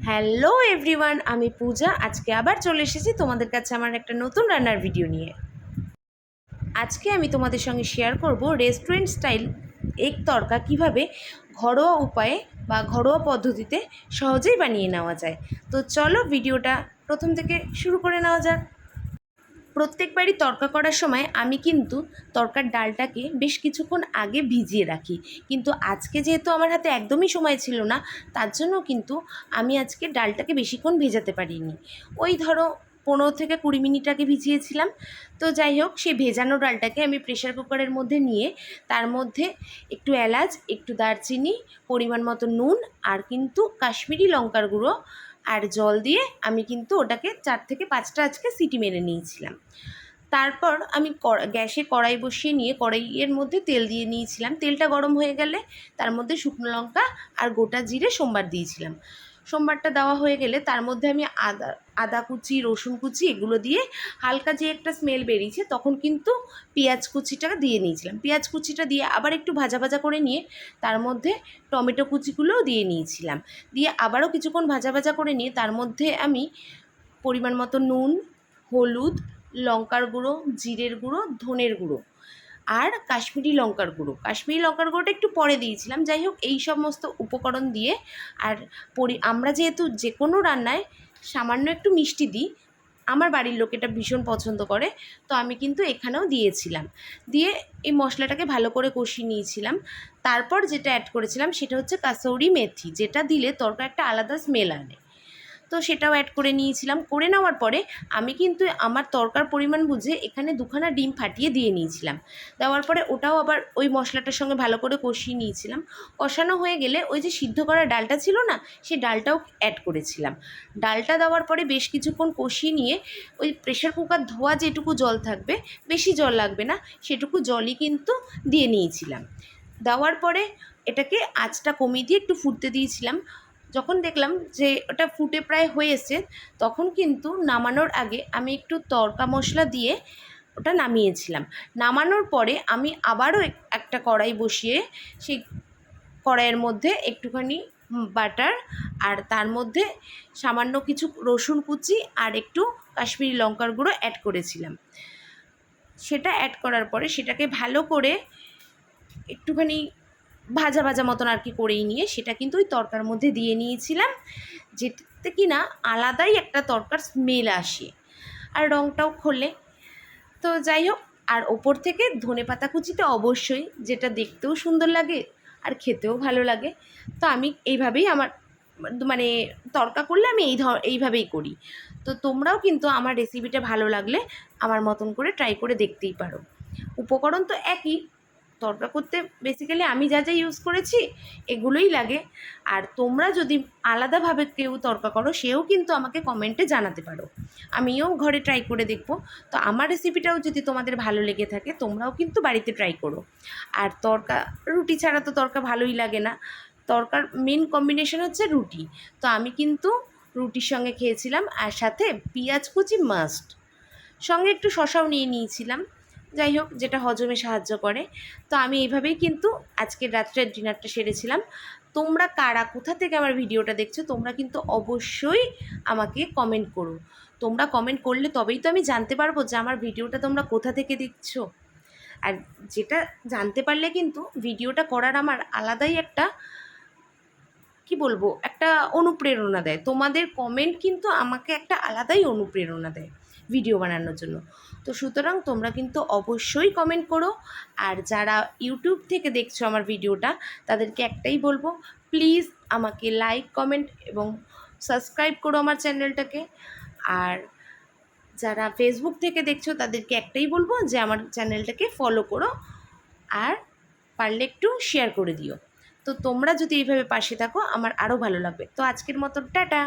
Hello everyone, আমি পূজা। আজকে আবার চলে এসেছি তোমাদের কাছে আমার একটা নতুন রান্নার ভিডিও নিয়ে। আজকে আমি তোমাদের সঙ্গে শেয়ার করব রেস্টুরেন্ট স্টাইল এগ তড়কা কীভাবে ঘরোয়া উপায়ে বা ঘরোয়া পদ্ধতিতে সহজেই বানিয়ে নেওয়া যায়। তো চলো ভিডিওটা প্রথম থেকে শুরু করে নেওয়া যাক। প্রত্যেকবারই তড়কা করার সময় আমি কিন্তু তড়কার ডালটাকে বেশ কিছুক্ষণ আগে ভিজিয়ে রাখি, কিন্তু আজকে যেহেতু আমার হাতে একদমই সময় ছিল না, তার জন্য কিন্তু আমি আজকে ডালটাকে বেশিক্ষণ ভেজাতে পারিনি। ওই ধরো 15 থেকে 20 মিনিট আগে ভিজিয়েছিলাম। তো যাই হোক, সেই ভেজানো ডালটাকে আমি প্রেশার কুকারের মধ্যে নিয়ে তার মধ্যে একটু এলাচ, একটু দারচিনি, পরিমাণ মতো নুন আর কিন্তু কাশ্মীরি লঙ্কার গুঁড়ো আর জল দিয়ে আমি কিন্তু ওটাকে 4 থেকে 5টা আজকে সিটি মেরে নিয়েছিলাম। তারপর আমি গ্যাসে কড়াই বসিয়ে নিয়ে কড়াইয়ের মধ্যে তেল দিয়ে নিয়েছিলাম। তেলটা গরম হয়ে গেলে তার মধ্যে শুকনো লঙ্কা আর গোটা জিরে সোমবার দিয়েছিলাম। সোমবারটা দেওয়া হয়ে গেলে তার মধ্যে আমি আদা কুচি, রসুন কুচি এগুলো দিয়ে হালকা যে একটা স্মেল বেরিয়েছে তখন কিন্তু পেঁয়াজ কুচিটা দিয়ে নিয়েছিলাম। পেঁয়াজ কুচিটা দিয়ে আবার একটু ভাজা ভাজা করে নিয়ে তার মধ্যে টমেটো কুচিগুলোও দিয়ে নিয়েছিলাম। দিয়ে আবারও কিছুক্ষণ ভাজা ভাজা করে নিয়ে তার মধ্যে আমি পরিমাণ মতো নুন, হলুদ, লঙ্কার গুঁড়ো, জিরের গুঁড়ো, ধনের গুঁড়ো আর কাশ্মীরি লঙ্কার গুঁড়োটা একটু পরে দিয়েছিলাম। যাই হোক, এই সমস্ত উপকরণ দিয়ে আর আমরা যেহেতু যে কোনো রান্নায় সামান্য একটু মিষ্টি দিই, আমার বাড়ির লোক এটা ভীষণ পছন্দ করে, তো আমি কিন্তু এখানেও দিয়েছিলাম। দিয়ে এই মশলাটাকে ভালো করে কষিয়ে নিয়েছিলাম। তারপর যেটা অ্যাড করেছিলাম সেটা হচ্ছে কাসৌরি মেথি, যেটা দিলে তরকারি একটা আলাদা স্মেল আনে। তো সেটাও অ্যাড করে নিয়েছিলাম। করে নেওয়ার পরে আমি কিন্তু আমার তরকার পরিমাণ বুঝে এখানে 2খানা ডিম ফাটিয়ে দিয়ে নিয়েছিলাম। দেওয়ার পরে ওটাও আবার ওই মশলাটার সঙ্গে ভালো করে কষিয়ে নিয়েছিলাম। কষানো হয়ে গেলে ওই যে সিদ্ধ করা ডালটা ছিল না, সেই ডালটাও অ্যাড করেছিলাম। ডালটা দেওয়ার পরে বেশ কিছুক্ষণ কষিয়ে নিয়ে ওই প্রেশার কুকার ধোয়া যেটুকু জল থাকবে, বেশি জল লাগবে না, সেটুকু জলই কিন্তু দিয়ে নিয়েছিলাম। দেওয়ার পরে এটাকে আঁচটা কমিয়ে দিয়ে একটু ফুটতে দিয়েছিলাম। যখন দেখলাম যে ওটা ফুটে প্রায় হয়ে এসছে, তখন কিন্তু নামানোর আগে আমি একটু তড়কা মশলা দিয়ে ওটা নামিয়েছিলাম। নামানোর পরে আমি আবারও একটা কড়াই বসিয়ে সেই কড়াইয়ের মধ্যে একটুখানি বাটার আর তার মধ্যে সামান্য কিছু রসুন কুচি আর একটু কাশ্মীরি লঙ্কার গুঁড়ো অ্যাড করেছিলাম। সেটা অ্যাড করার পরে সেটাকে ভালো করে একটুখানি ভাজা ভাজা মতন আর কি করেই নিয়ে সেটা কিন্তু ওই তরকার মধ্যে দিয়ে নিয়েছিলাম, যেটাতে কি না আলাদাই একটা তরকার স্মেল আসে আর রঙটাও খোলে। তো যাই হোক, আর ওপর থেকে ধনেপাতা কুচিটা অবশ্যই, যেটা দেখতেও সুন্দর লাগে আর খেতেও ভালো লাগে। তো আমি এইভাবেই আমার মানে তরকা করলে আমি এইভাবেই করি। তো তোমরাও কিন্তু আমার রেসিপিটা ভালো লাগলে আমার মতন করে ট্রাই করে দেখতেই পারো। উপকরণ তো একই, তড়কা করতে বেসিক্যালি আমি যা যা ইউজ করেছি এগুলোই লাগে। আর তোমরা যদি আলাদাভাবে কেউ তড়কা করো, সেও কিন্তু আমাকে কমেন্টে জানাতে পারো, আমিও ঘরে ট্রাই করে দেখব। তো আমার রেসিপিটাও যদি তোমাদের ভালো লেগে থাকে, তোমরাও কিন্তু বাড়িতে ট্রাই করো। আর তড়কা, রুটি ছাড়া তো তড়কা ভালোই লাগে না। তড়কার মেন কম্বিনেশন হচ্ছে রুটি। তো আমি কিন্তু রুটির সঙ্গে খেয়েছিলাম, আর সাথে পেঁয়াজ কুচি মাস্ট, সঙ্গে একটু শশাও নিয়ে নিয়েছিলাম। যাই হোক, যেটা হজমে সাহায্য করে। তো আমি এইভাবেই কিন্তু আজকের রাত্রের ডিনারটা সেরেছিলাম। তোমরা কারা কোথা থেকে আমার ভিডিওটা দেখছো, তোমরা কিন্তু অবশ্যই আমাকে কমেন্ট করো। তোমরা কমেন্ট করলে তবেই তো আমি জানতে পারবো যে আমার ভিডিওটা তোমরা কোথা থেকে দেখছো। আর যেটা জানতে পারলে কিন্তু ভিডিওটা করার আমার আলাদাই একটা, কি বলবো, একটা অনুপ্রেরণা দেয়। তোমাদের কমেন্ট কিন্তু আমাকে একটা আলাদাই অনুপ্রেরণা দেয় ভিডিও বানানোর জন্য। তো সুতরাং তোমরা কিন্তু অবশ্যই কমেন্ট করো। আর যারা ইউটিউব থেকে দেখছো আমার ভিডিওটা, তাদেরকে একটাই বলবো, প্লিজ আমাকে লাইক, কমেন্ট এবং সাবস্ক্রাইব করো আমার চ্যানেলটাকে। আর যারা ফেসবুক থেকে দেখছো, তাদেরকে একটাই বলবো যে আমার চ্যানেলটাকে ফলো করো আর পারলে একটু শেয়ার করে দিও। তো তোমরা যদি এইভাবে পাশে থাকো, আমার আরও ভালো লাগবে। তো আজকের মতো টাটা।